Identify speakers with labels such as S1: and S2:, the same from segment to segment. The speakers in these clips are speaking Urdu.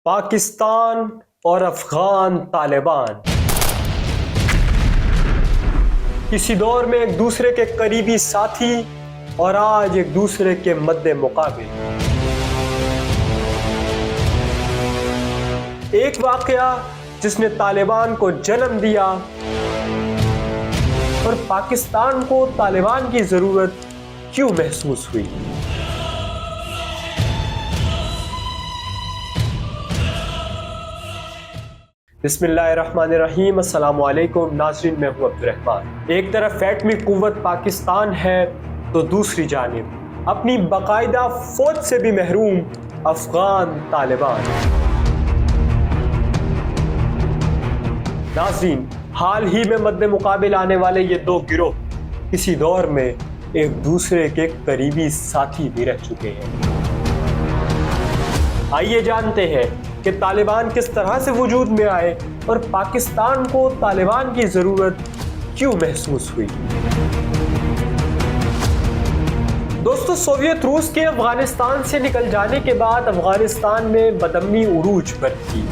S1: پاکستان اور افغان طالبان کسی دور میں ایک دوسرے کے قریبی ساتھی اور آج ایک دوسرے کے مد مقابل۔ ایک واقعہ جس نے طالبان کو جنم دیا اور پاکستان کو طالبان کی ضرورت کیوں محسوس ہوئی۔ بسم اللہ الرحمن الرحیم۔ السلام علیکم ناظرین، میں ہوں عبد الرحمن۔ ایک طرف ایٹمی قوت پاکستان ہے تو دوسری جانب اپنی باقاعدہ فوج سے بھی محروم افغان طالبان۔ ناظرین، حال ہی میں مد مقابل آنے والے یہ دو گروہ کسی دور میں ایک دوسرے کے قریبی ساتھی بھی رہ چکے ہیں۔ آئیے جانتے ہیں کہ طالبان کس طرح سے وجود میں آئے اور پاکستان کو طالبان کی ضرورت کیوں محسوس ہوئی۔ دوستو، سوویت روس کے افغانستان سے نکل جانے کے بعد افغانستان میں بدامنی عروج پر تھی۔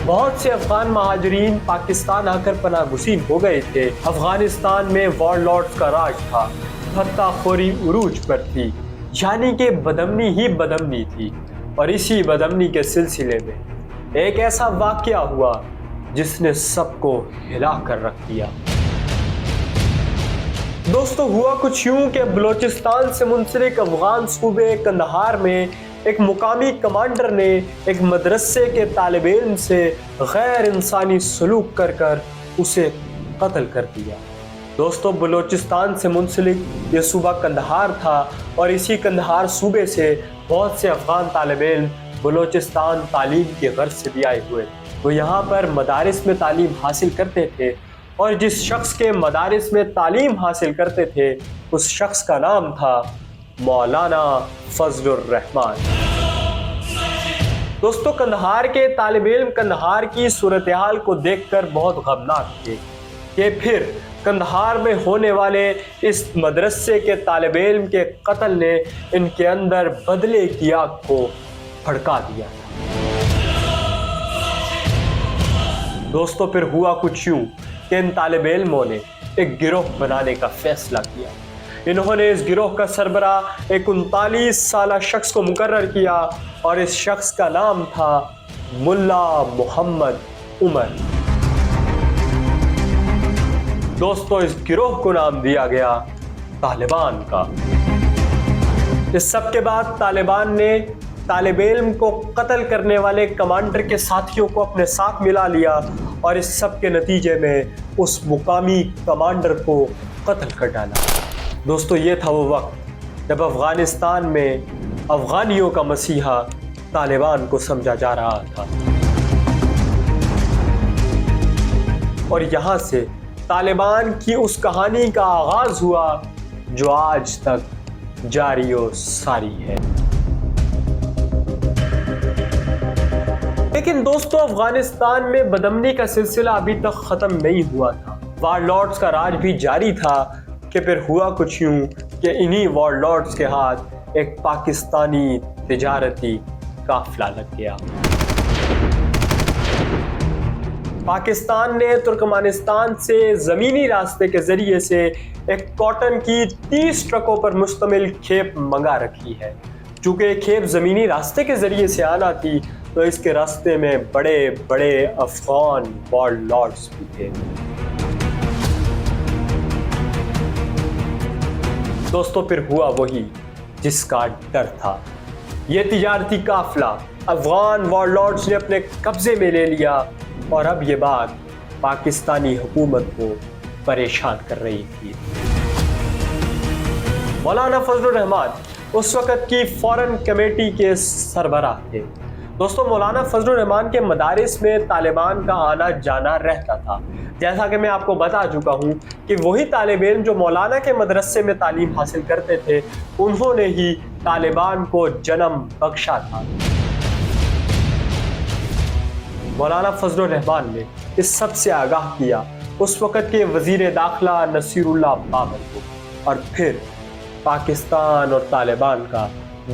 S1: بہت سے افغان مہاجرین پاکستان آ کر پناہ گزین ہو گئے تھے۔ افغانستان میں وار لارڈز کا راج تھا، فتح خوری عروج پر تھی، یعنی کہ بدامنی ہی بدامنی تھی۔ اور اسی بدامنی کے سلسلے میں ایک ایسا واقعہ ہوا جس نے سب کو ہلا کر رکھ دیا۔ دوستو، ہوا کچھ یوں کہ بلوچستان سے منسلک افغان صوبے قندھار میں ایک مقامی کمانڈر نے ایک مدرسے کے طالب علم سے غیر انسانی سلوک کر اسے قتل کر دیا۔ دوستو، بلوچستان سے منسلک یہ صوبہ قندھار تھا اور اسی قندھار صوبے سے بہت سے افغان طالب علم بلوچستان تعلیم کی غرض سے بھی آئے ہوئے۔ وہ یہاں پر مدارس میں تعلیم حاصل کرتے تھے اور جس شخص کے مدارس میں تعلیم حاصل کرتے تھے اس شخص کا نام تھا مولانا فضل الرحمان۔ دوستو، قندھار کے طالب علم قندھار کی صورتحال کو دیکھ کر بہت غمناک تھے کہ پھر قندھار میں ہونے والے اس مدرسے کے طالب علم کے قتل نے ان کے اندر بدلے کی آگ کو بھڑکا دیا۔ دوستو، پھر ہوا کچھ یوں کہ ان طالب علموں نے ایک گروہ بنانے کا فیصلہ کیا۔ انہوں نے اس گروہ کا سربراہ ایک 39 سالہ شخص کو مقرر کیا اور اس شخص کا نام تھا ملا محمد عمر۔ دوستو، اس گروہ کو نام دیا گیا طالبان کا۔ اس سب کے بعد طالبان نے طالب علم کو قتل کرنے والے کمانڈر کے ساتھیوں کو اپنے ساتھ ملا لیا اور اس سب کے نتیجے میں اس مقامی کمانڈر کو قتل کر ڈالا۔ دوستو، یہ تھا وہ وقت جب افغانستان میں افغانیوں کا مسیحا طالبان کو سمجھا جا رہا تھا، اور یہاں سے طالبان کی اس کہانی کا آغاز ہوا جو آج تک جاری و ساری ہے۔ لیکن دوستو، افغانستان میں بدامنی کا سلسلہ ابھی تک ختم نہیں ہوا تھا۔ وار لارڈز کا راج بھی جاری تھا کہ پھر ہوا کچھ یوں کہ انہی وار لارڈز کے ہاتھ ایک پاکستانی تجارتی قافلہ لگ گیا۔ پاکستان نے ترکمانستان سے زمینی راستے کے ذریعے سے ایک کاٹن کی 30 ٹرکوں پر مشتمل کھیپ منگا رکھی ہے۔ چونکہ کھیپ زمینی راستے کے ذریعے سے آنا تھی تو اس کے راستے میں بڑے بڑے افغان وار لارڈز بھی تھے۔ دوستو، پھر ہوا وہی جس کا ڈر تھا۔ یہ تجارتی قافلہ افغان وار لارڈز نے اپنے قبضے میں لے لیا اور اب یہ بات پاکستانی حکومت کو پریشان کر رہی تھی۔ مولانا فضل الرحمان اس وقت کی فورن کمیٹی کے سربراہ تھے۔ دوستو، مولانا فضل الرحمان کے مدارس میں طالبان کا آنا جانا رہتا تھا۔ جیسا کہ میں آپ کو بتا چکا ہوں کہ وہی طالب علم جو مولانا کے مدرسے میں تعلیم حاصل کرتے تھے انہوں نے ہی طالبان کو جنم بخشا تھا۔ مولانا فضل الرحمان نے اس سب سے آگاہ کیا اس وقت کے وزیر داخلہ نصیر اللہ بابر کو، اور پھر پاکستان اور طالبان کا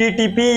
S1: TTP